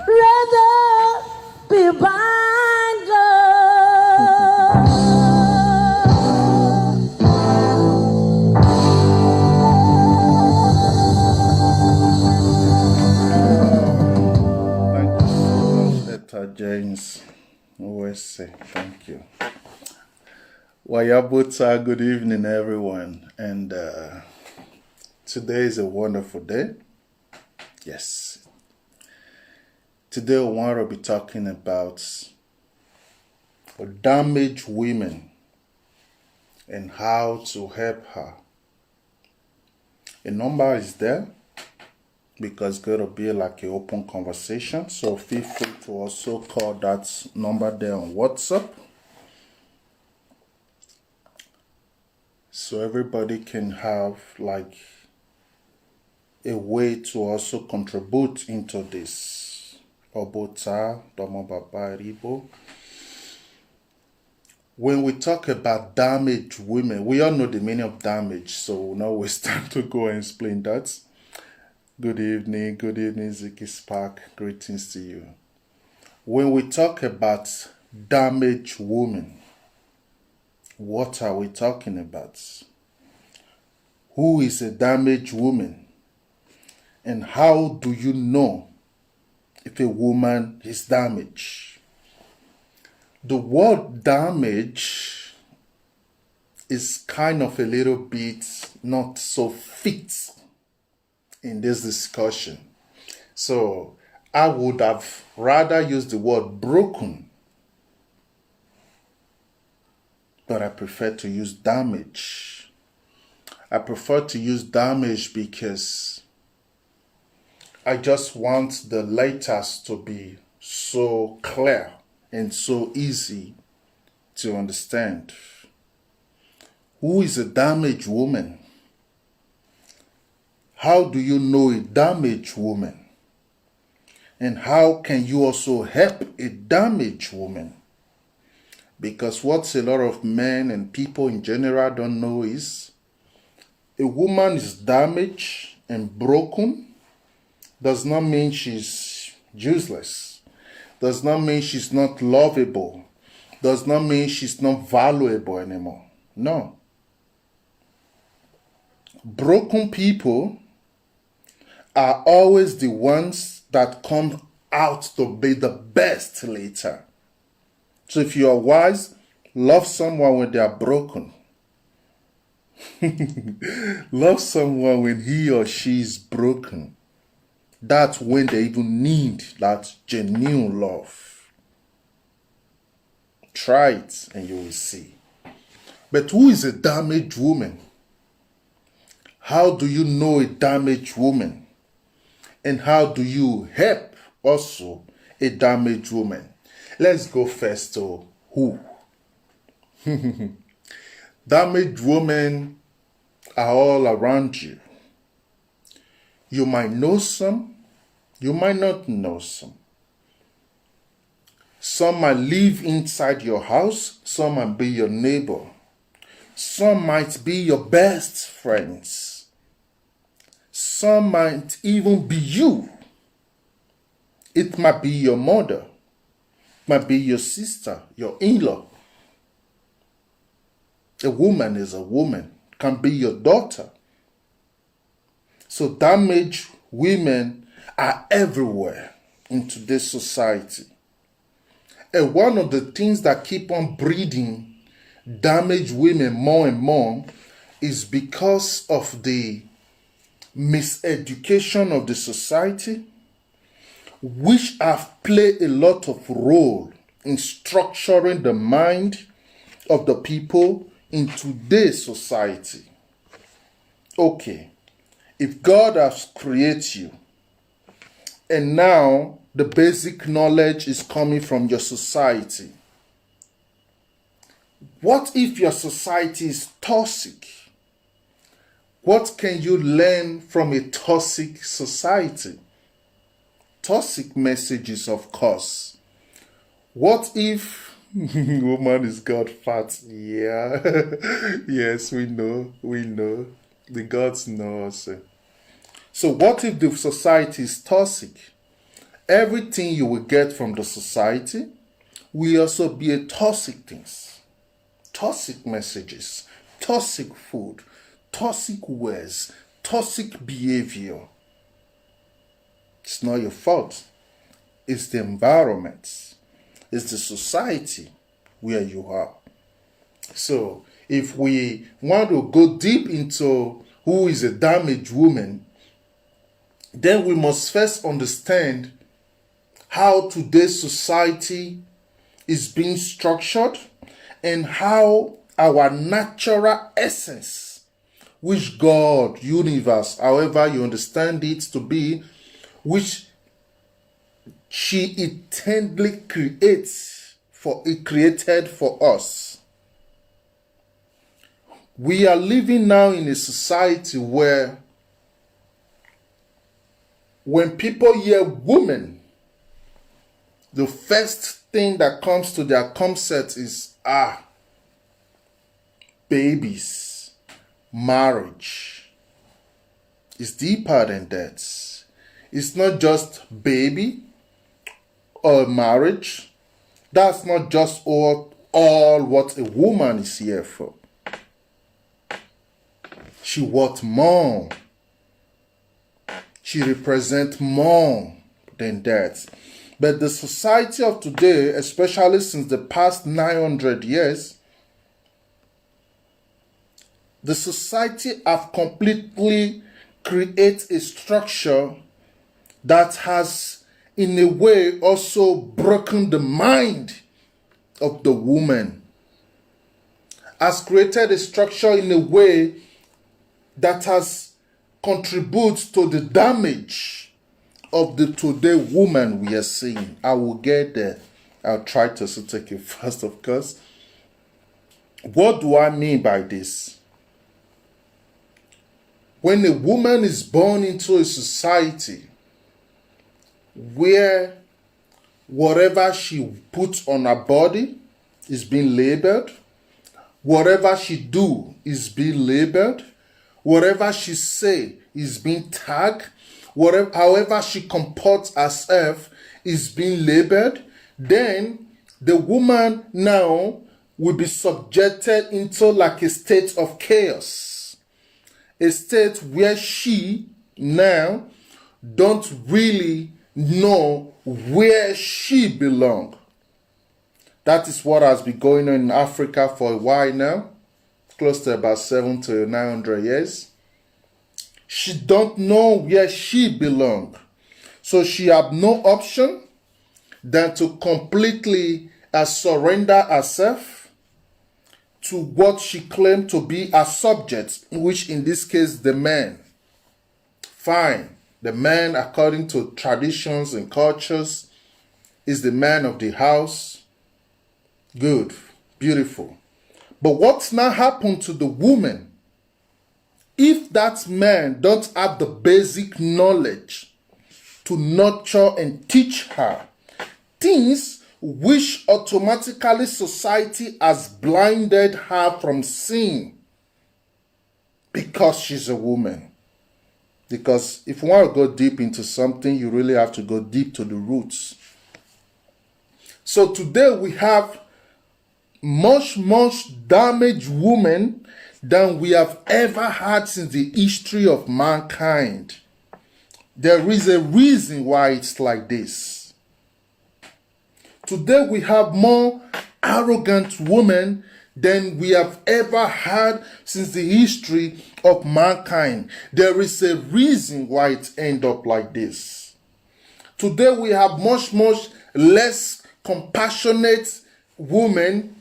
rather be Thank you so much, Etta James. OSA. Thank you. Wayabuta, good evening, everyone. And today is a wonderful day. Yes. Today, I want to be talking about damaged women and how to help her. A number is there because it's going to be like an open conversation. So feel free to also call that number there on WhatsApp, so everybody can have like a way to also contribute into this. Obota, Domo Baba Ribo. When we talk about damaged women, we all know the meaning of damage, so we'll not waste time to go and explain that. Good evening, Ziki Spark. Greetings to you. When we talk about damaged women, what are we talking about? Who is a damaged woman? And how do you know if a woman is damaged? The word damage is kind of a little bit not so fit in this discussion. So I would have rather used the word broken, but I prefer to use damage. I prefer to use damage because I just want the letters to be so clear and so easy to understand. Who is a damaged woman? How do you know a damaged woman? And how can you also help a damaged woman? Because what a lot of men and people in general don't know is a woman is damaged and broken does not mean she's useless. Does not mean she's not lovable. Does not mean she's not valuable anymore. No. Broken people are always the ones that come out to be the best later. So if you are wise, love someone when they are broken. Love someone when he or she is broken. That's when they even need that genuine love. Try it and you will see. But who is a damaged woman? How do you know a damaged woman? And how do you help also a damaged woman? Let's go first to who. Damaged women are all around you. You might know some, you might not know some. Some might live inside your house, some might be your neighbor. Some might be your best friends. Some might even be you. It might be your mother, might be your sister, your in-law. A woman is a woman, can be your daughter. So damaged women are everywhere in today's society. And one of the things that keep on breeding damaged women more and more is because of the miseducation of the society, which have played a lot of role in structuring the mind of the people in today's society. Okay, if God has created you, and now the basic knowledge is coming from your society, what if your society is toxic? What can you learn from a toxic society? Toxic messages, of course. What if woman is God fat? Yeah. Yes, we know. The gods know also. So what if the society is toxic? Everything you will get from the society will also be a toxic things. Toxic messages, toxic food, toxic words, toxic behavior. It's not your fault. It's the environment. It's the society where you are. So if we want to go deep into who is a damaged woman, then we must first understand how today's society is being structured and how our natural essence, which God, universe, however you understand it to be, which she intended created for us. We are living now in a society where when people hear woman, the first thing that comes to their concept is babies, marriage. It's deeper than that. It's not just baby or marriage. That's not just all what a woman is here for. She wants more. She represents more than that. But the society of today, especially since the past 900 years, the society have completely created a structure that has, in a way, also broken the mind of the woman. Has created a structure in a way that has contributed to the damage of the today woman we are seeing. I will get there. I'll try to take it first, of course. What do I mean by this? When a woman is born into a society where whatever she puts on her body is being labeled, whatever she do is being labeled, whatever she say is being tagged, however she comports herself is being labeled, then the woman now will be subjected into like a state of chaos. A state where she now don't really know where she belongs. That is what has been going on in Africa for a while now, close to about 700 to 900 years. She don't know where she belongs. So she have no option than to completely surrender herself to what she claimed to be a subject, which in this case the man. Fine. The man, according to traditions and cultures, is the man of the house. Good. Beautiful. But what's now happened to the woman? If that man don't have the basic knowledge to nurture and teach her things which automatically society has blinded her from seeing because she's a woman. Because if you want to go deep into something, you really have to go deep to the roots. So today we have much damaged women than we have ever had since the history of mankind. There is a reason why it's like this. Today we have more arrogant women than we have ever had since the history of mankind. There is a reason why it ends up like this. Today we have much less compassionate women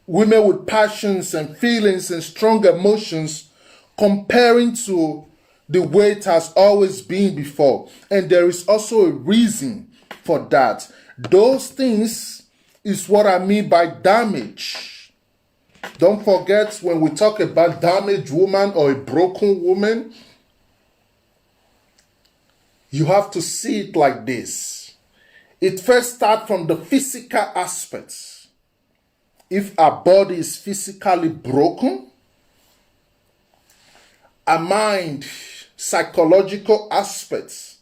with passions and feelings and strong emotions comparing to the way it has always been before. And there is also a reason for that. Those things is what I mean by damage. Don't forget, when we talk about damaged woman or a broken woman, you have to see it like this. It first starts from the physical aspects. If our body is physically broken, our mind psychological aspects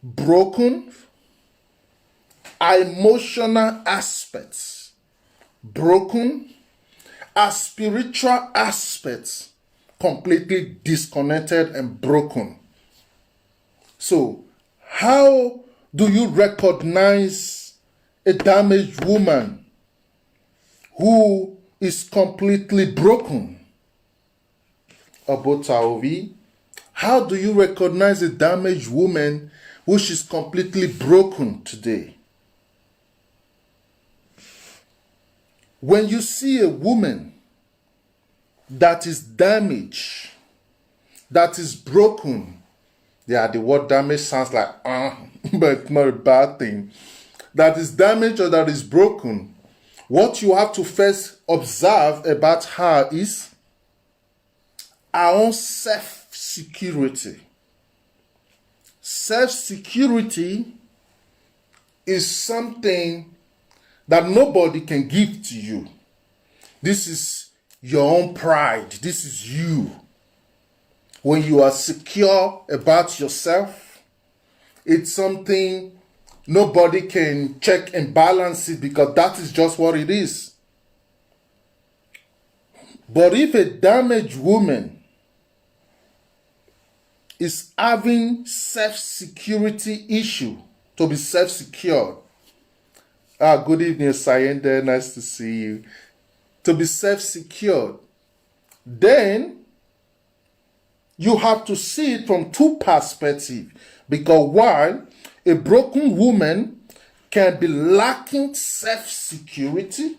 broken, our emotional aspects broken, our spiritual aspects completely disconnected and broken. So, how do you recognize a damaged woman who is completely broken? Obotaovi, how do you recognize a damaged woman who is completely broken today? When you see a woman that is damaged, that is broken, yeah, the word damage sounds like, but it's not a bad thing. That is damaged or that is broken, what you have to first observe about her is our own self-security. Self-security is something that nobody can give to you. This is your own pride. This is you. When you are secure about yourself, it's something nobody can check and balance it, because that is just what it is. But if a damaged woman is having self-security issue, to be self-secured, good evening, Sayende. Nice to see you. To be self-secured, then you have to see it from two perspectives. Because while a broken woman can be lacking self-security,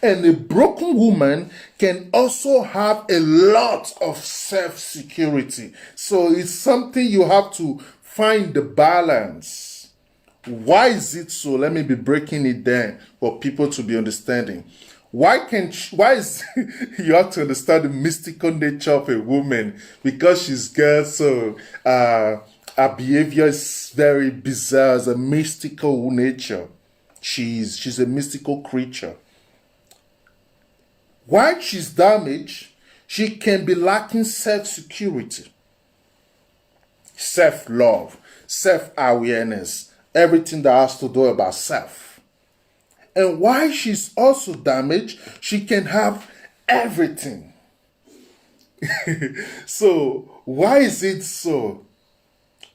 and a broken woman can also have a lot of self-security. So it's something you have to find the balance. Why is it so? Let me be breaking it down for people to be understanding. Why is you have to understand the mystical nature of a woman, because she's girl, so her behavior is very bizarre, as a mystical nature. She's a mystical creature. While she's damaged, she can be lacking self-security, self-love, self-awareness, everything that has to do about self. And while she's also damaged, she can have everything. So, why is it so?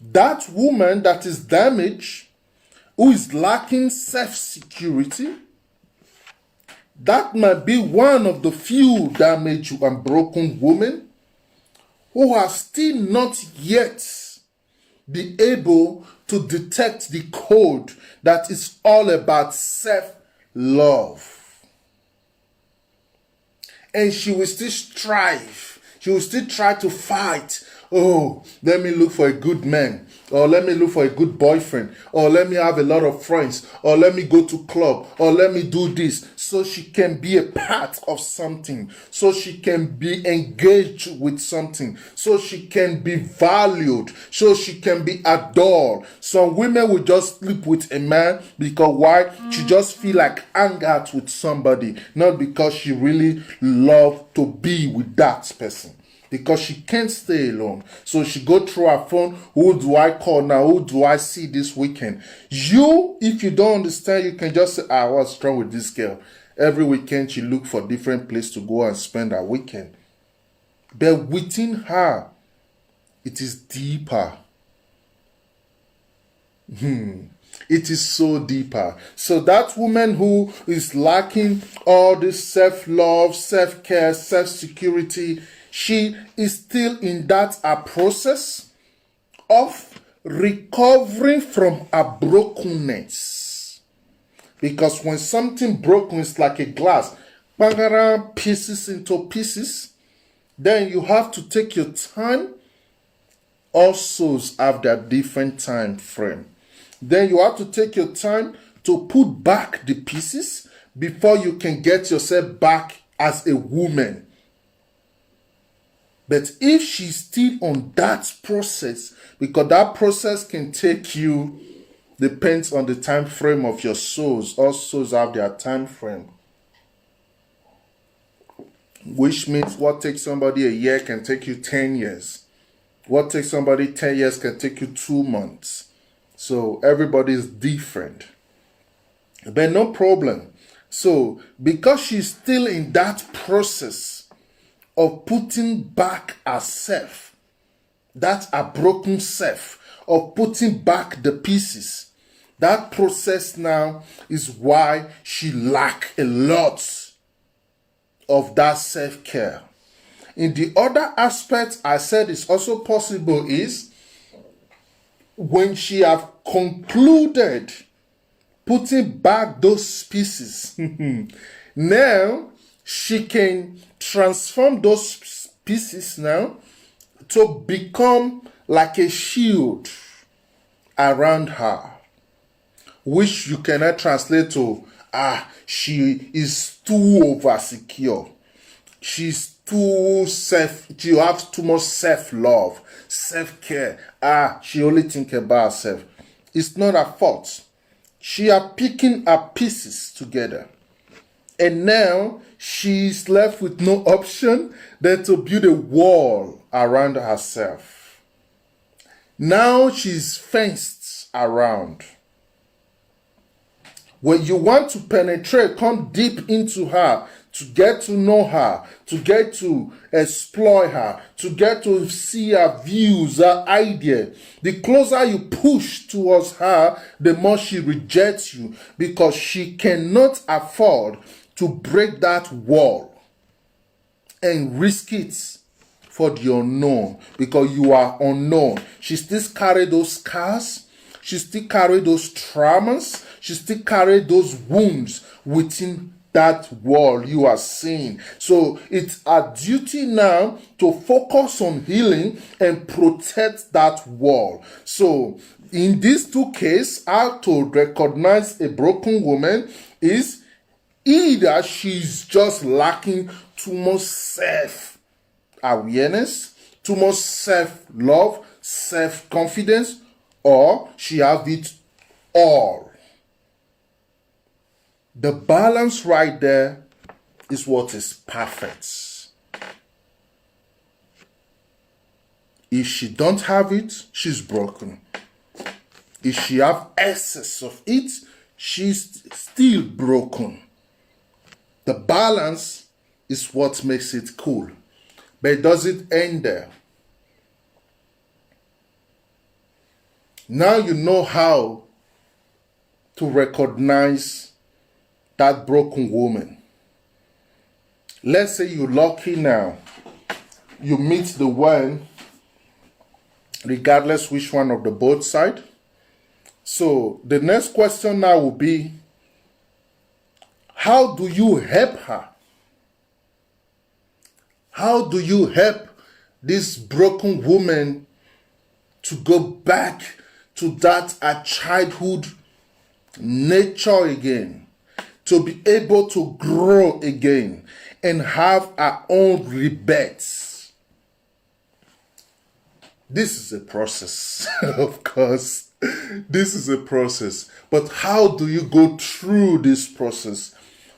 That woman that is damaged, who is lacking self-security, that might be one of the few damaged and broken women who are still not yet be able to detect the code that is all about self-love. And she will still strive. She will still try to fight. Oh, let me look for a good man, or let me look for a good boyfriend, or let me have a lot of friends, or let me go to club, or let me do this, so she can be a part of something, so she can be engaged with something, so she can be valued, so she can be adored. Some women will just sleep with a man because why? She just feel like hang out with somebody, not because she really love to be with that person. Because she can't stay alone. So she go through her phone. Who do I call now? Who do I see this weekend? You, if you don't understand, you can just say, what's wrong with this girl? Every weekend she look for different place to go and spend her weekend. But within her, it is deeper. It is so deeper. So that woman who is lacking all this self-love, self-care, self-security, she is still in that process of recovering from a brokenness. Because when something broken is like a glass, pieces into pieces, then you have to take your time. All souls have their different time frame. Then you have to take your time to put back the pieces before you can get yourself back as a woman. But if she's still on that process, because that process can take you, depends on the time frame of your souls. All souls have their time frame. Which means what takes somebody a year can take you 10 years. What takes somebody 10 years can take you 2 months. So everybody is different. But no problem. So because she's still in that process of putting back herself, that's a broken self, of putting back the pieces, that process now is why she lack a lot of that self-care. In the other aspect I said is also possible is when she have concluded putting back those pieces, now she can transform those pieces now to become like a shield around her, which you cannot translate to, she is too over secure. She's too she has too much self-love, self-care. She only think about herself. It's not her fault. She are picking her pieces together. And now she's left with no option than to build a wall around herself. Now she's fenced around. When you want to penetrate, come deep into her, to get to know her, to get to exploit her, to get to see her views, her idea. The closer you push towards her, the more she rejects you, because she cannot afford to break that wall and risk it for the unknown, because you are unknown. She still carry those scars, she still carry those traumas, she still carry those wounds within that wall you are seeing. So it's our duty now to focus on healing and protect that wall. So in these two cases, how to recognize a broken woman is either she's just lacking too much self-awareness, too much self-love, self-confidence, or she have it all. The balance right there is what is perfect. If she don't have it, she's broken. If she have excess of it, she's still broken. The balance is what makes it cool. But it doesn't end there. Now you know how to recognize that broken woman. Let's say you're lucky now. You meet the one, regardless which one of the both side. So the next question now will be, how do you help her? How do you help this broken woman to go back to that childhood nature again? To be able to grow again and have our own rebirths. This is a process, of course. This is a process. But how do you go through this process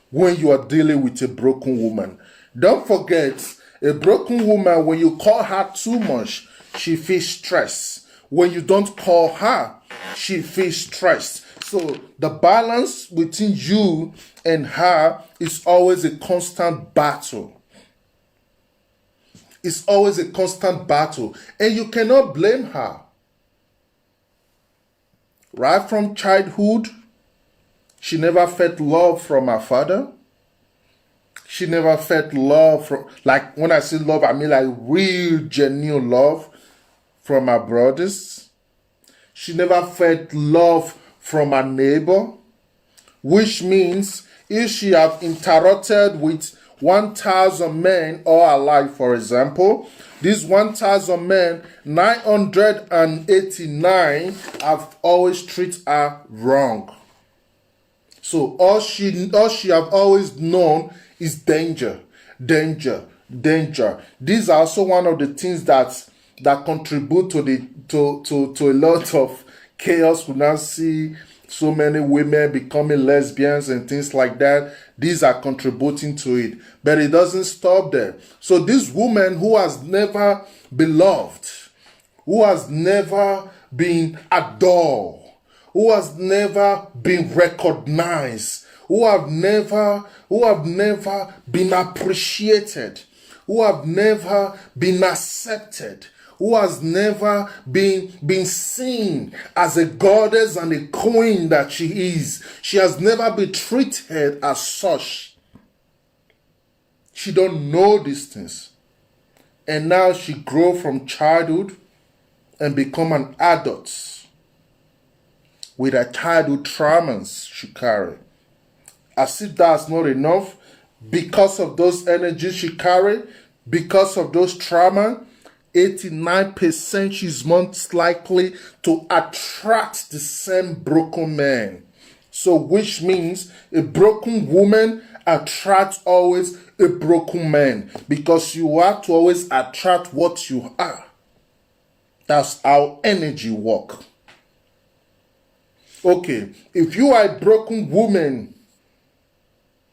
when you are dealing with a broken woman? Don't forget, a broken woman, when you call her too much, she feels stressed. When you don't call her, she feels stressed. So the balance between you and her is always a constant battle. It's always a constant battle. And you cannot blame her. Right from childhood, she never felt love from her father. She never felt love from, like when I say love, I mean like real, genuine love from her brothers. She never felt love from her neighbor, which means if she have interacted with 1,000 men all her life, for example, these 1,000 men, 989 have always treated her wrong. So all she have always known is danger, danger, danger. These are also one of the things that contribute to a lot of chaos. We now see so many women becoming lesbians and things like that. These are contributing to it. But it doesn't stop there. So this woman who has never been loved, who has never been adored, who has never been recognized, who have never been appreciated, who have never been accepted, who has never been seen as a goddess and a queen that she is. She has never been treated as such. She don't know these things. And now she grow from childhood and become an adult with her childhood traumas she carry. As if that's not enough, because of those energies she carry, because of those trauma, 89% she's most likely to attract the same broken man. So which means a broken woman attracts always a broken man, because you have to always attract what you are. That's how energy work. Okay, if you are a broken woman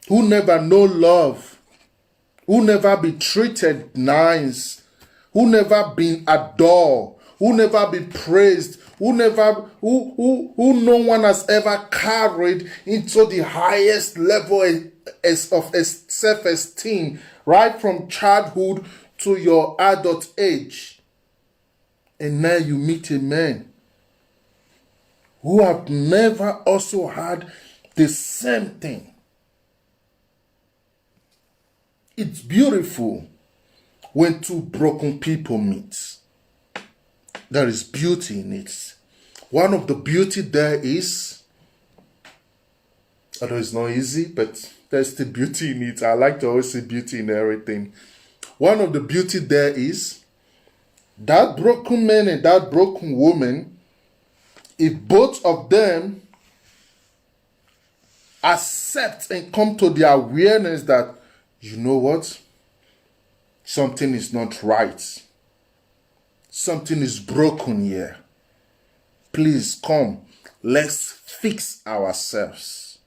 who never know love, who never be treated nice, who never been adored, who never been praised, who no one has ever carried into the highest level of self-esteem, right from childhood to your adult age. And now you meet a man who have never also had the same thing. It's beautiful when two broken people meet. There is beauty in it. One of the beauty there is, although it's not easy, but there's the beauty in it. I like to always see beauty in everything. One of the beauty there is that broken man and that broken woman, if both of them accept and come to the awareness that, you know what, something is not right, something is broken here, please come, let's fix ourselves.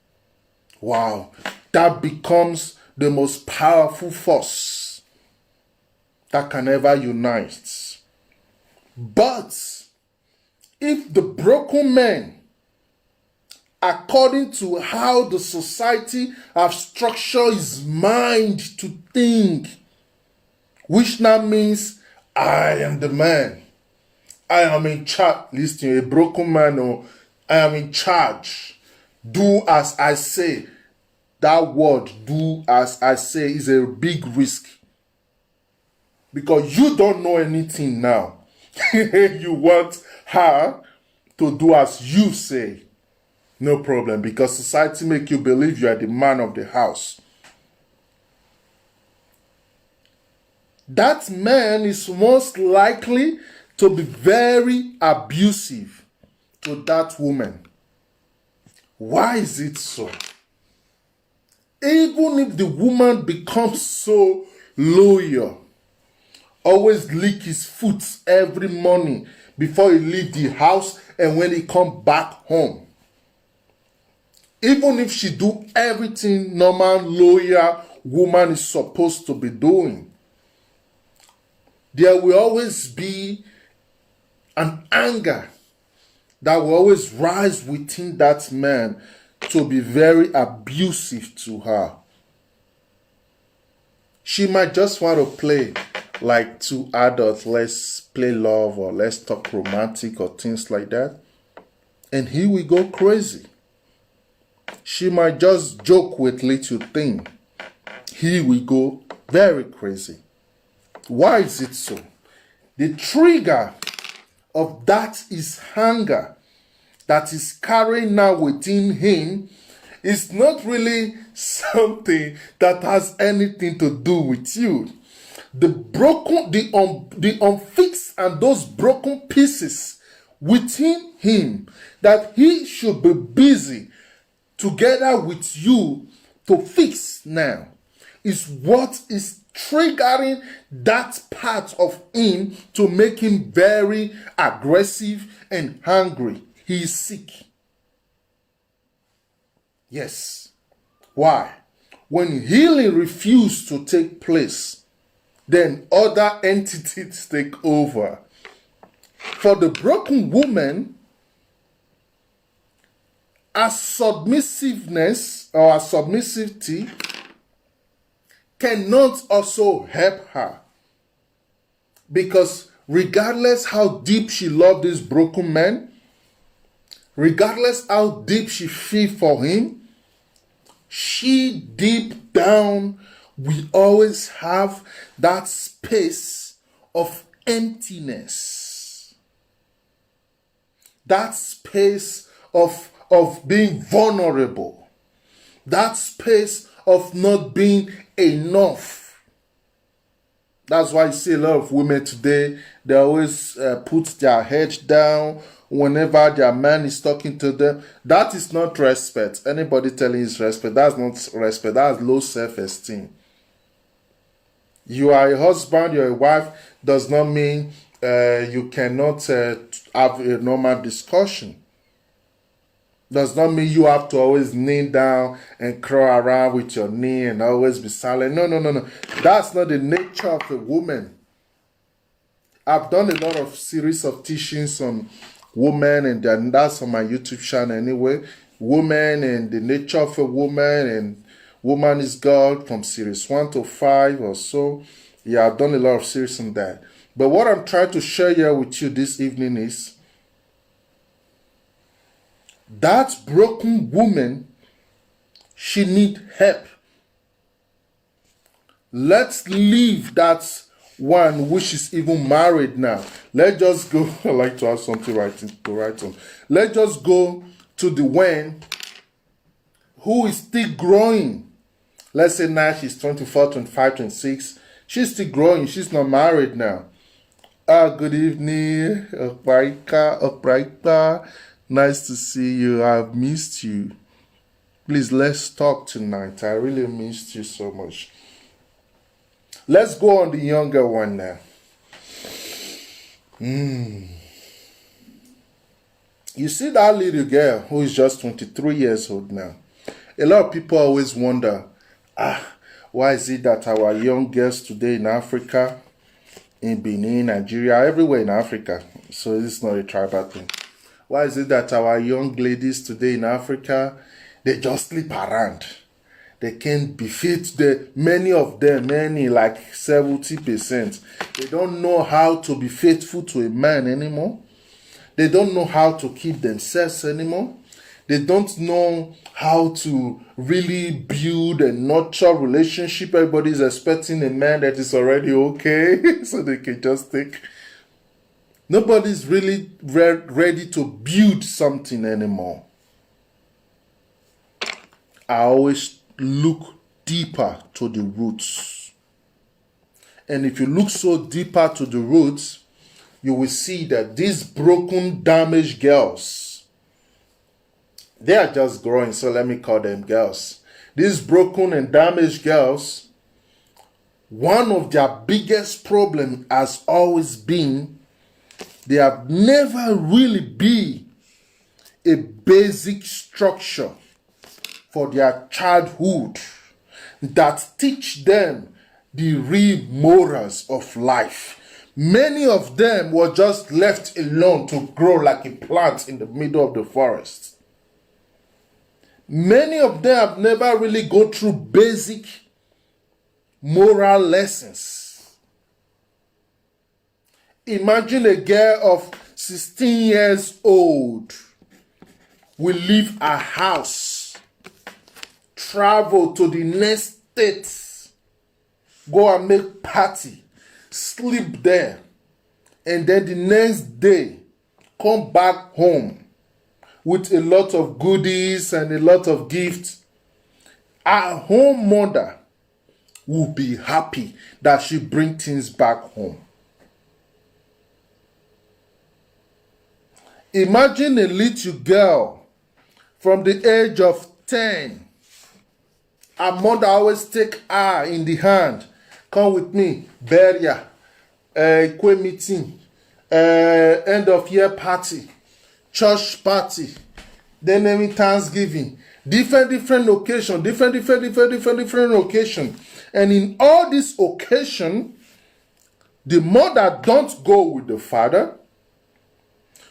Wow, that becomes the most powerful force that can ever unite. But if the broken man, according to how the society have structured his mind to think, which now means I am the man, I am in charge, listen, a broken man, or I am in charge, do as I say. That word, do as I say, is a big risk. Because you don't know anything now. You want her to do as you say. No problem, because society make you believe you are the man of the house. That man is most likely to be very abusive to that woman. Why is it so? Even if the woman becomes so loyal, always lick his foot every morning before he leave the house and when he come back home, even if she do everything normal, loyal woman is supposed to be doing, there will always be an anger that will always rise within that man to be very abusive to her. She might just want to play like two adults, let's play love or let's talk romantic or things like that. And he will go crazy. She might just joke with little thing. He will go very crazy. Why is it so? The trigger of that is hunger that is carrying now within him is not really something that has anything to do with you. The broken, the unfixed and those broken pieces within him that he should be busy together with you to fix now is what is triggering that part of him to make him very aggressive and hungry. He is sick. Yes. Why? When healing refuses to take place, then other entities take over. For the broken woman, her submissiveness or her submissivity cannot also help her. Because regardless how deep she loved this broken man, regardless how deep she feel for him, she deep down will always have that space of emptiness. That space of being vulnerable. That space of not being enough. That's why you see a lot of women today, they always put their head down whenever their man is talking to them. That is not respect. Anybody telling you it's respect, that's not respect. That's low self-esteem. You are a husband, you're a wife, does not mean you cannot have a normal discussion. Does not mean you have to always kneel down and crawl around with your knee and always be silent. No. That's not the nature of a woman. I've done a lot of series of teachings on women, and that's on my YouTube channel anyway. Woman and the nature of a woman, and woman is God from series 1 to 5 or so. Yeah, I've done a lot of series on that. But what I'm trying to share here with you this evening is that broken woman, she need help. Let's leave that one which is even married now. Let's just go. I like to have something to write on. Let's just go to the one who is still growing. Let's say now she's 24, 25, 26. She's still growing. She's not married now. Good evening, Opraika. Nice to see you. I've missed you. Please, let's talk tonight. I really missed you so much. Let's go on the younger one now. You see that little girl who is just 23 years old now. A lot of people always wonder, why is it that our young girls today in Africa, in Benin, Nigeria, everywhere in Africa, so this is not a tribal thing. Why is it that our young ladies today in Africa, they just sleep around? They can't be fit. Many of them, like 70%, they don't know how to be faithful to a man anymore. They don't know how to keep themselves anymore. They don't know how to really build and nurture relationship. Everybody's expecting a man that is already okay, so they can just take. Nobody's really ready to build something anymore. I always look deeper to the roots. And if you look so deeper to the roots, you will see that these broken, damaged girls, they are just growing, so let me call them girls. These broken and damaged girls, one of their biggest problems has always been they have never really been a basic structure for their childhood that teach them the real morals of life. Many of them were just left alone to grow like a plant in the middle of the forest. Many of them have never really gone through basic moral lessons. Imagine a girl of 16 years old will leave her house, travel to the next state, go and make party, sleep there, and then the next day come back home with a lot of goodies and a lot of gifts. Our home mother will be happy that she brings things back home. Imagine a little girl from the age of 10. Her mother always take her in the hand. Come with me, burial, equa meeting, end of year party, church party, then every Thanksgiving, different occasion, different occasion. And in all this occasion, the mother don't go with the father.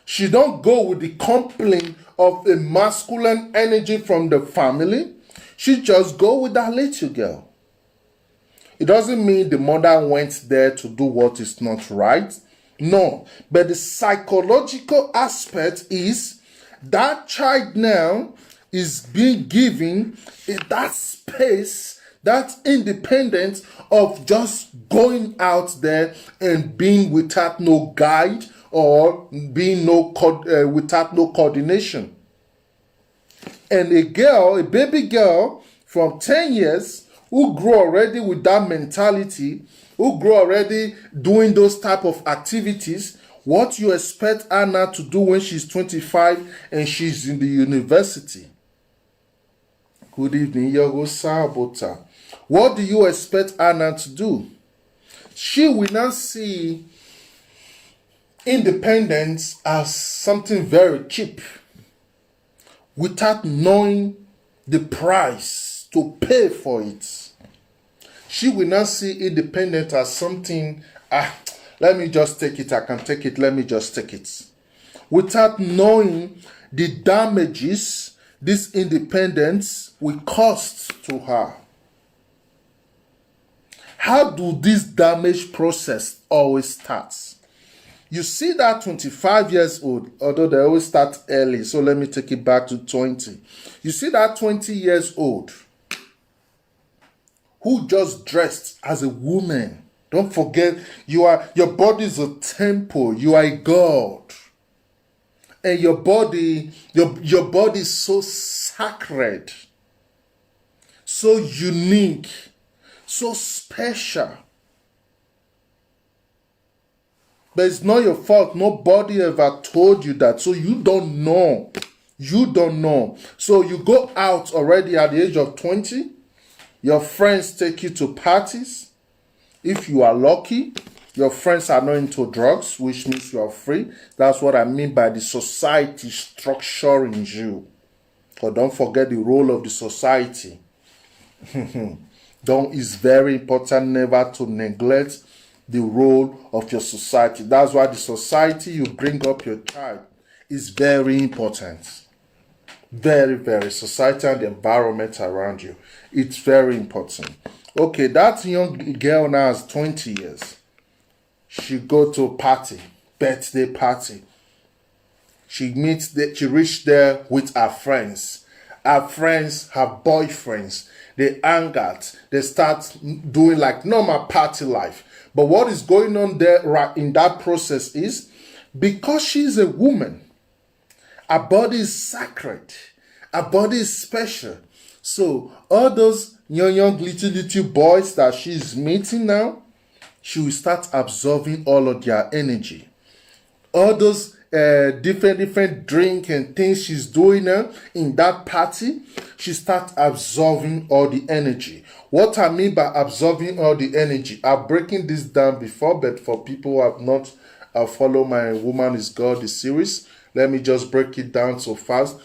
She don't go with the complaint of a masculine energy from the family. She just go with that little girl. It doesn't mean the mother went there to do what is not right. No. But the psychological aspect is that child now is being given that space, that independence of just going out there and being without no guide or being without no coordination. And a baby girl from 10 years who grew already with that mentality, who grew already doing those type of activities, what you expect Anna to do when she's 25 and she's in the university? Good evening, Yogo Sabota. What do you expect Anna to do? She will not see independence as something very cheap without knowing the price to pay for it. She will not see independence as something, let me just take it, I can take it, let me just take it. Without knowing the damages this independence will cost to her. How do this damage process always start? You see that 25 years old, although they always start early, so let me take it back to 20. You see that 20 years old who just dressed as a woman. Don't forget, your body is a temple. You are a god. And your body is so sacred, so unique, so special. But it's not your fault. Nobody ever told you that. So you don't know. You don't know. So you go out already at the age of 20. Your friends take you to parties. If you are lucky, your friends are not into drugs, which means you are free. That's what I mean by the society structuring you. But don't forget the role of the society. It's very important never to neglect the role of your society. That's why the society you bring up your child is very important. Very, very. Society and the environment around you. It's very important. Okay, that young girl now has 20 years. She go to a party, birthday party. She reached there with her friends. Her friends have boyfriends. They hang out. They start doing like normal party life. But what is going on there right in that process is, because she's a woman, her body is sacred. Her body is special. So all those young little boys that she's meeting now, she will start absorbing all of their energy. All those different drink and things she's doing now in that party, she starts absorbing all the energy. What I mean by absorbing all the energy, I'm breaking this down before, but for people who have not followed my Woman is God the series, let me just break it down so fast.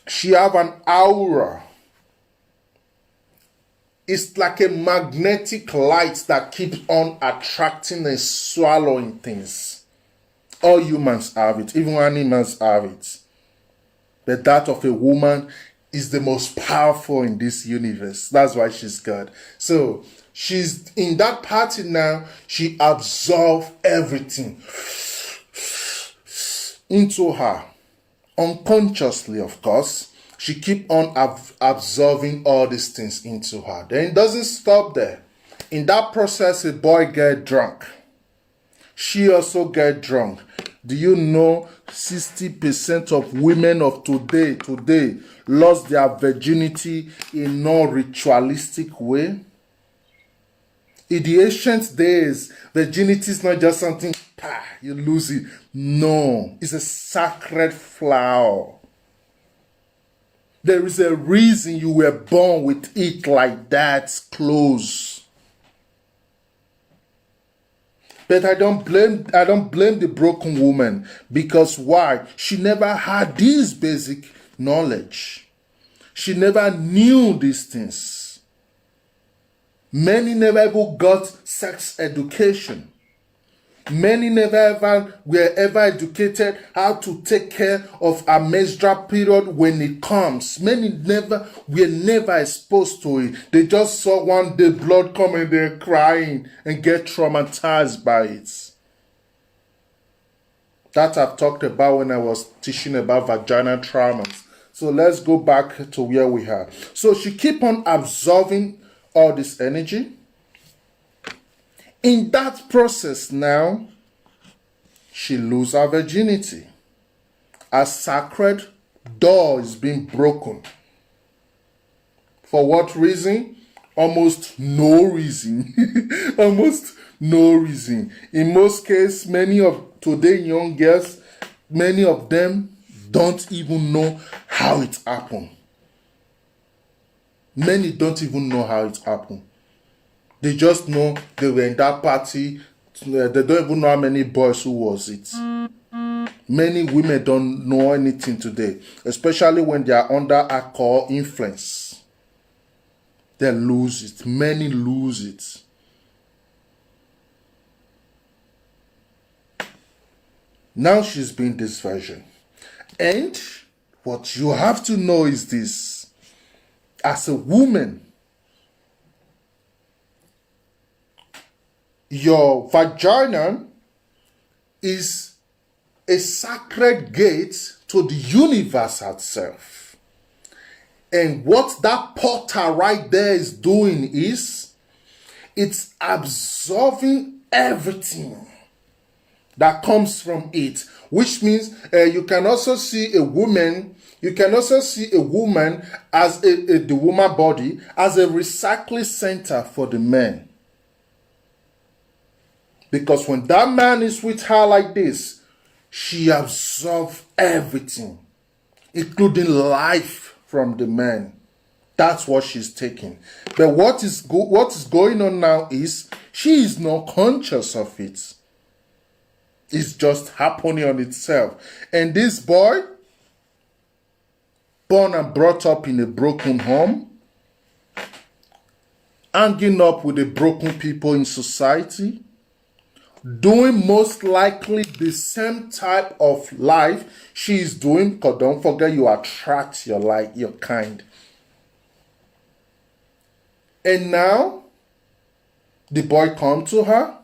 She have an aura. It's like a magnetic light that keeps on attracting and swallowing things. All humans have it, even animals have it. But that of a woman is the most powerful in this universe. That's why she's God. So she's in that party now. She absorbs everything into her. Unconsciously, of course. She keep on absorbing all these things into her. Then it doesn't stop there. In that process, a boy get drunk. She also get drunk. Do you know 60% of women of today lost their virginity in no ritualistic way? In the ancient days, virginity is not just something, you lose it. No, it's a sacred flower. There is a reason you were born with it like that, close. But I don't blame the broken woman, because why? She never had this basic knowledge. She never knew these things. Many never even got sex education. Many never ever were ever educated how to take care of a menstrual period when it comes. Many were never exposed to it. They just saw one day blood come and they're crying and get traumatized by it. That I've talked about when I was teaching about vaginal traumas. So let's go back to where we are. So she keep on absorbing all this energy. In that process now, she loses her virginity. A sacred door is being broken. For what reason? Almost no reason. Almost no reason. In most cases, many of today's young girls, many of them don't even know how it happened. Many don't even know how it happened. They just know they were in that party. They don't even know how many boys who was it. Many women don't know anything today, especially when they are under alcohol influence. They lose it. Many lose it. Now she's being this version. And what you have to know is this. As a woman, your vagina is a sacred gate to the universe itself. And what that portal right there is doing is it's absorbing everything that comes from it, which means you can also see a woman. You can also see a woman as the woman body as a recycling center for the men. Because when that man is with her like this, she absorbs everything, including life from the man. That's what she's taking. But what is going on now is she is not conscious of it. It's just happening on itself. And this boy, born and brought up in a broken home, hanging up with the broken people in society, doing most likely the same type of life she is doing, because don't forget you attract your kind. And now the boy come to her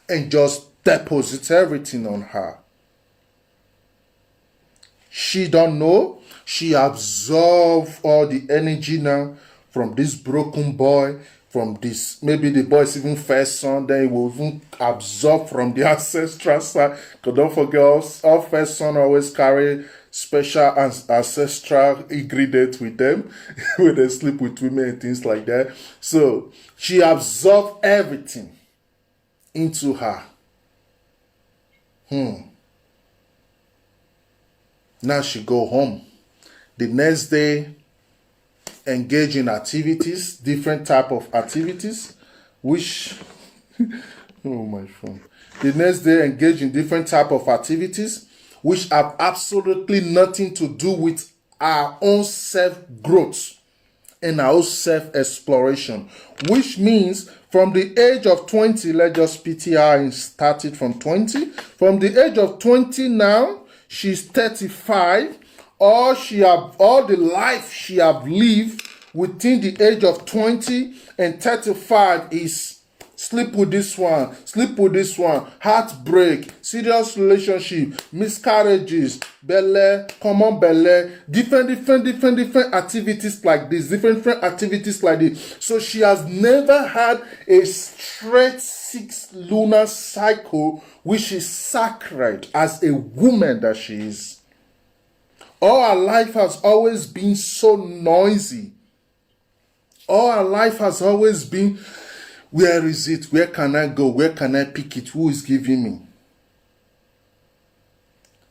and just deposits everything on her. She don't know. She absorbs all the energy now from this broken boy, from this, maybe the boy's even first son, then he will even absorb from the ancestral side. Because don't forget, all first son always carry special ancestral ingredients with them when they sleep with women and things like that. So she absorbed everything into her. Now she go home. The next day, engage in activities, different type of activities, which, oh my phone. The next day, engage in different type of activities, which have absolutely nothing to do with our own self-growth and our own self-exploration, which means from the age of 20, let's just PTR and start it from 20. From the age of 20 now, she's 35, all the life she have lived within the age of 20 and 35 is sleep with this one, heartbreak, serious relationship, miscarriages, belle, common belle, different activities like this, different activities like this. So she has never had a straight 6 lunar cycle, which is sacred as a woman that she is. All her life has always been so noisy. All her life has always been, where is it? Where can I go? Where can I pick it? Who is giving me?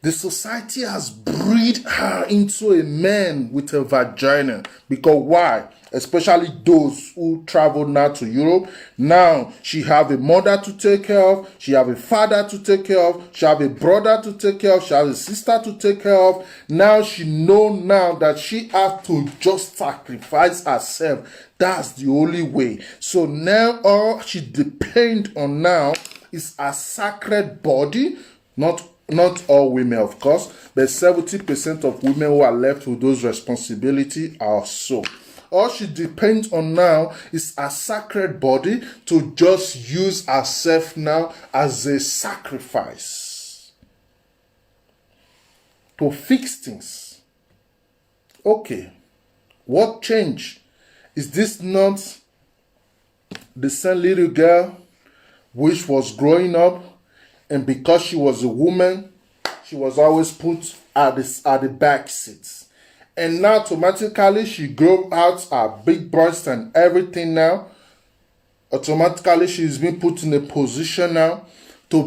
The society has bred her into a man with a vagina. Because why? Especially those who travel now to Europe. Now she have a mother to take care of. She have a father to take care of. She have a brother to take care of. She has a sister to take care of. Now she know now that she has to just sacrifice herself. That's the only way. So now all she depend on now is a sacred body. Not all women, of course, but 70% of women who are left with those responsibilities are so. All she depends on now is a sacred body to just use herself now as a sacrifice to fix things. Okay, what change? Is this not the same little girl which was growing up, and because she was a woman, she was always put at the back seats? And now automatically she grew out her big breast and everything now. Automatically she's been put in a position now to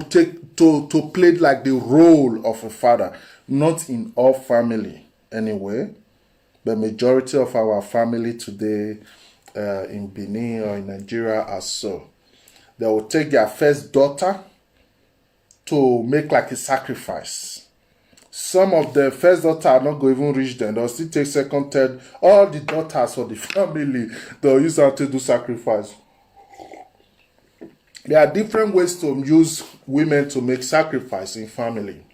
play like the role of a father. Not in all family anyway. The majority of our family today in Benin or in Nigeria are so. They will take their first daughter to make like a sacrifice. Some of the first daughter are not going to even reach them. They'll still take second, third. All the daughters for the family, they'll use her to do sacrifice. There are different ways to use women to make sacrifice in family.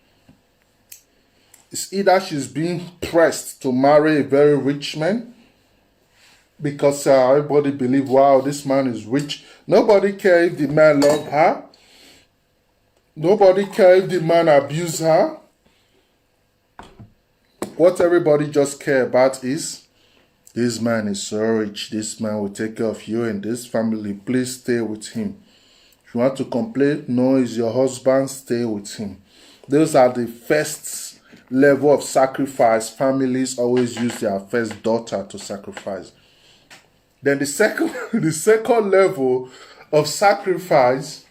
It's either she's being pressed to marry a very rich man because everybody believe, wow, this man is rich. Nobody cares if the man love her. Nobody cares if the man abuse her. What everybody just care about is, this man is so rich, this man will take care of you and this family, please stay with him. If you want to complain, no, it's your husband, stay with him. Those are the first level of sacrifice. Families always use their first daughter to sacrifice. Then the second level of sacrifice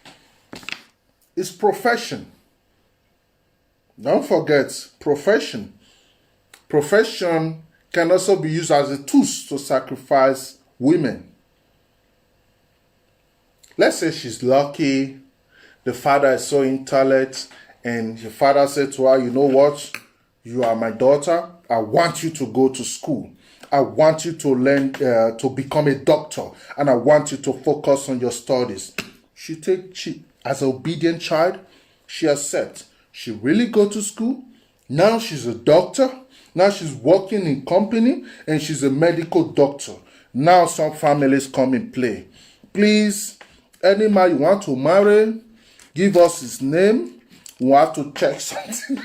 is profession. Don't forget, profession. Profession can also be used as a tool to sacrifice women. Let's say she's lucky, the father is so intelligent, and the father said to her, you know what, you are my daughter, I want you to go to school. I want you to learn to become a doctor, and I want you to focus on your studies. She as an obedient child, she accepts. She really go to school. Now she's a doctor. Now she's working in company and she's a medical doctor. Now some families come in play. Please, any man you want to marry, give us his name. We have to check something.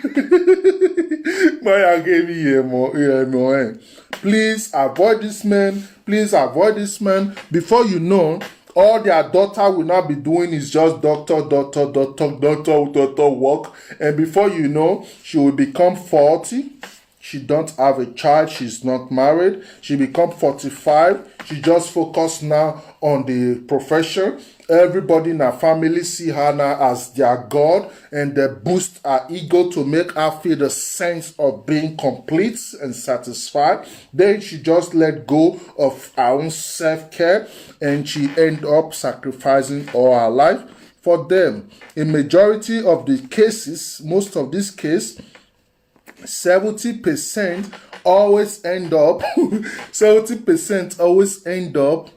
Please avoid this man. Please avoid this man. Before you know, all their daughter will not be doing is just doctor work. And before you know, she will become 40. She don't have a child. She's not married. She become 45. She just focus now on the profession. Everybody in her family see her now as their God, and they boost her ego to make her feel the sense of being complete and satisfied. Then she just let go of her own self-care, and she end up sacrificing all her life for them. In majority of the cases, most of these cases, 70% always end up 70% always end up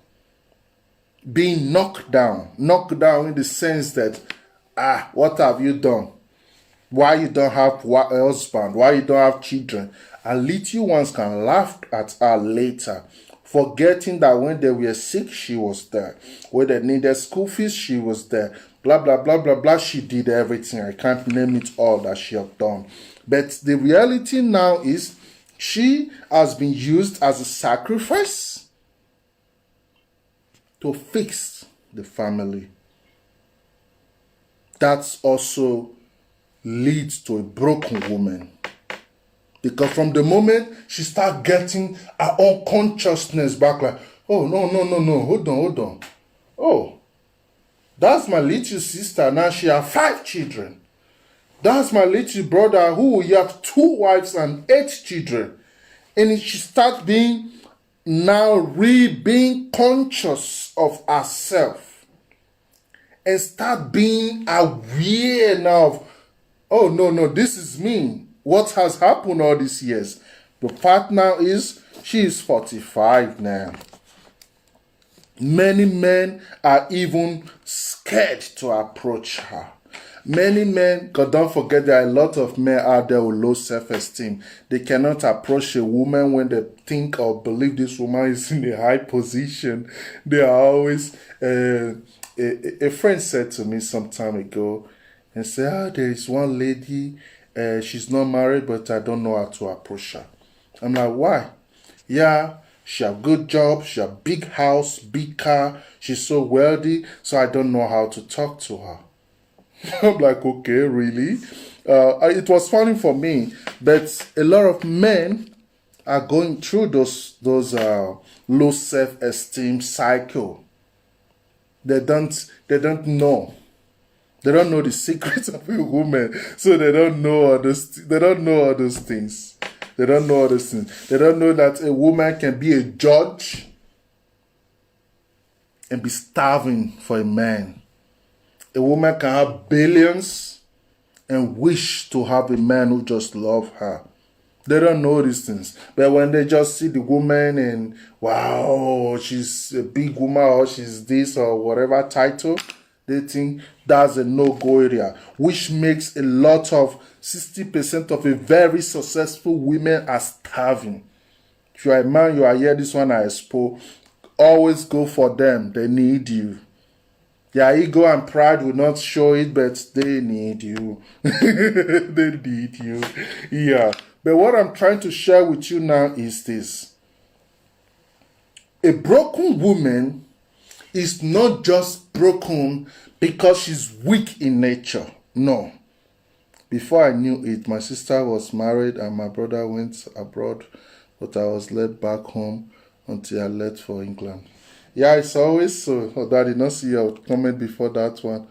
being knocked down in the sense that, what have you done? Why you don't have a husband? Why you don't have children? And little ones can laugh at her later, forgetting that when they were sick, she was there. When they needed school fees, she was there. Blah, blah, blah, blah, blah. She did everything. I can't name it all that she have done. But the reality now is she has been used as a sacrifice to fix the family. That also leads to a broken woman. Because from the moment she starts getting her own consciousness back, like, oh, no, hold on. Oh, that's my little sister. Now she has 5 children. That's my little brother who have 2 wives and 8 children. And she starts being conscious of herself. And start being aware now of, oh, no, this is me. What has happened all these years? The fact now is she is 45 now. Many men are even scared to approach her. Many men, because don't forget there are a lot of men out there with low self-esteem. They cannot approach a woman when they think or believe this woman is in a high position. They are always... a friend said to me some time ago and said, there is one lady, she's not married, but I don't know how to approach her. I'm like, why? Yeah, she have good job, she have big house, big car, she's so wealthy, so I don't know how to talk to her. I'm like, okay, really? It was funny for me, but a lot of men are going through those low self-esteem cycle. They don't know. They don't know the secrets of a woman, so they don't know all those. They don't know all those things. They don't know all those things. They don't know that a woman can be a judge and be starving for a man. A woman can have billions and wish to have a man who just loves her. They don't know these things. But when they just see the woman and, wow, she's a big woman or she's this or whatever title, they think that's a no-go area, which makes a lot of 60% of a very successful women are starving. If you are a man, you are here, this one I expo, always go for them. They need you. Their ego and pride will not show it, but they need you. They need you. Yeah. But what I'm trying to share with you now is this. A broken woman is not just broken because she's weak in nature. No. Before I knew it, my sister was married and my brother went abroad, but I was led back home until I left for England. Yeah, it's always so. Oh, I did not see your comment before that one.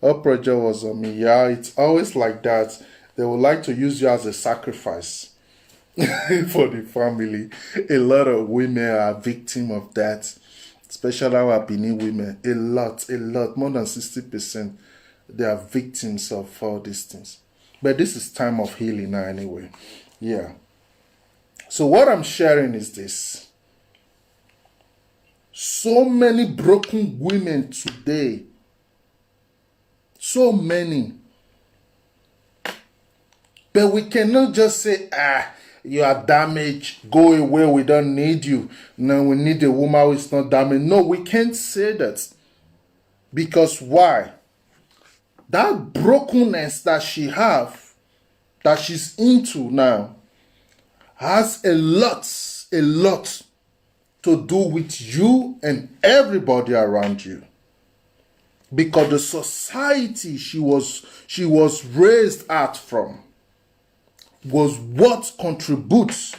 All pressure was on me. Yeah, it's always like that. They would like to use you as a sacrifice for the family. A lot of women are victim of that, especially our Benin women. A lot, more than 60%. They are victims of all these things. But this is time of healing now anyway. Yeah. So what I'm sharing is this. So many broken women today. So many. But we cannot just say, you are damaged, go away, we don't need you. No, we need a woman who is not damaged. No, we can't say that. Because why? That brokenness that she have, that she's into now, has a lot to do with you and everybody around you. Because the society she was raised out from was what contributes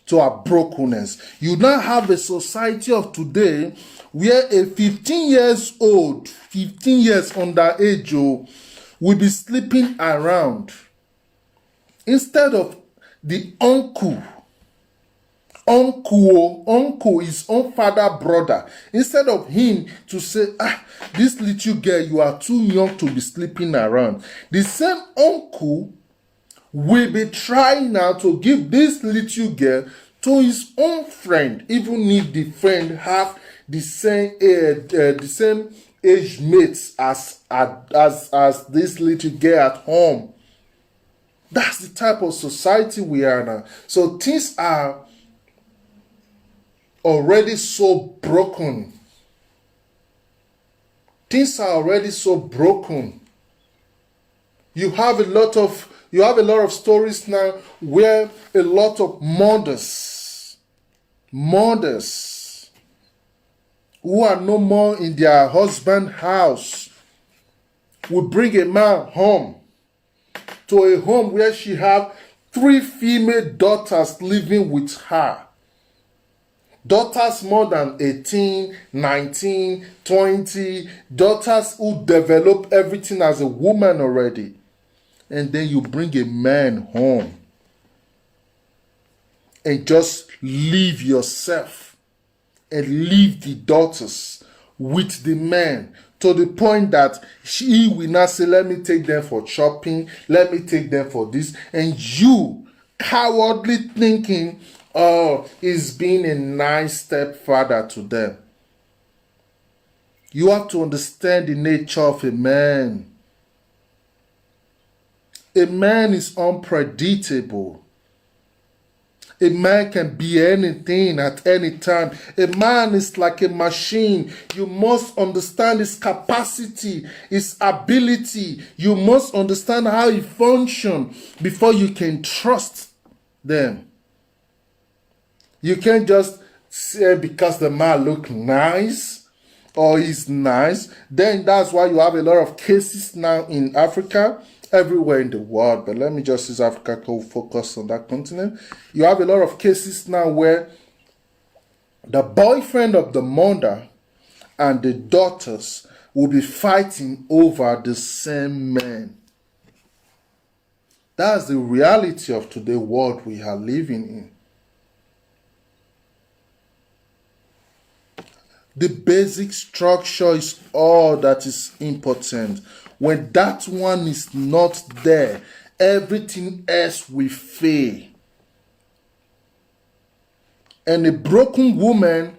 to our brokenness. You now have a society of today where a 15 years old, 15 years underage will be sleeping around instead of the uncle, his own father, brother, instead of him to say, this little girl, you are too young to be sleeping around. The same uncle will be trying now to give this little girl to his own friend, even if the friend have the same age mates as this little girl at home. That's the type of society we are now. So things are already so broken. Things are already so broken. You have a lot of stories now where a lot of mothers who are no more in their husband's house will bring a man home to a home where she have 3 female daughters living with her. Daughters more than 18, 19, 20, daughters who develop everything as a woman already. And then you bring a man home and just leave yourself and leave the daughters with the man, to the point that he will not say, let me take them for shopping, let me take them for this, and you cowardly thinking, oh, he's being a nice stepfather to them. You have to understand the nature of a man. A man is unpredictable. A man can be anything at any time. A man is like a machine. You must understand his capacity, his ability. You must understand how he functions before you can trust them. You can't just say because the man looks nice or is nice, then that's why you have a lot of cases now in Africa, everywhere in the world, but let me just use Africa to focus on that continent. You have a lot of cases now where the boyfriend of the mother and the daughters will be fighting over the same man. That's the reality of today's world we are living in. The basic structure is all that is important. When that one is not there, everything else will fail. And a broken woman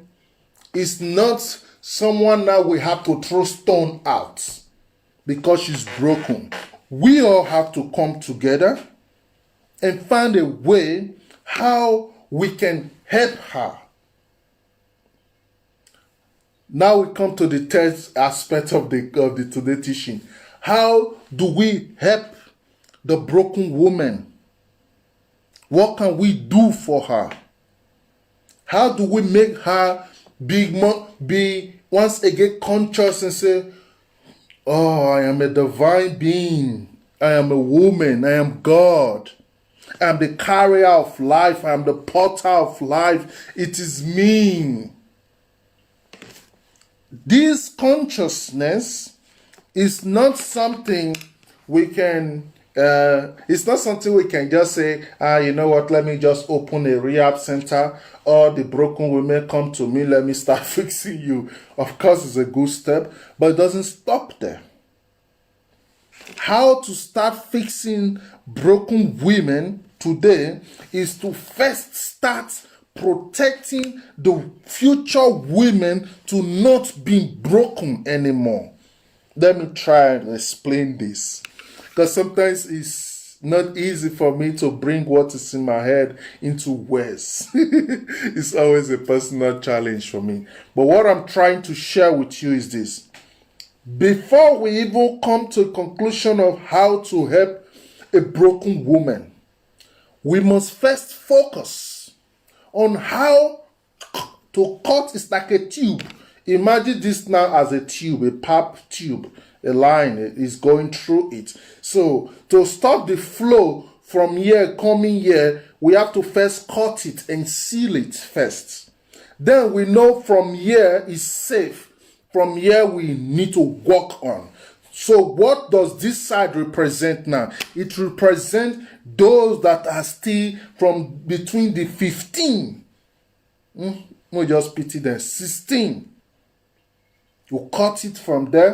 is not someone that we have to throw stone out because she's broken. We all have to come together and find a way how we can help her. Now we come to the third aspect of the today teaching. How do we help the broken woman? What can we do for her? How do we make her be once again conscious and say, oh, I am a divine being. I am a woman. I am God. I am the carrier of life. I am the porter of life. It is me. This consciousness is not something we can it's not something we can just say, you know what, let me just open a rehab center, or the broken women come to me, let me start fixing you. Of course, it's a good step, but it doesn't stop there. How to start fixing broken women today is to first start protecting the future women to not be broken anymore. Let me try and explain this, because sometimes it's not easy for me to bring what is in my head into words. It's always a personal challenge for me. But what I'm trying to share with you is this. Before we even come to a conclusion of how to help a broken woman, we must first focus on how to cut. It's like a tube. Imagine this now as a tube, a pap tube, a line is going through it. So to stop the flow from here coming here, we have to first cut it and seal it first. Then we know from here is safe. From here we need to walk on. So what does this side represent now? It represents those that are still from between the 15. No, just pity them. 16. You cut it from there.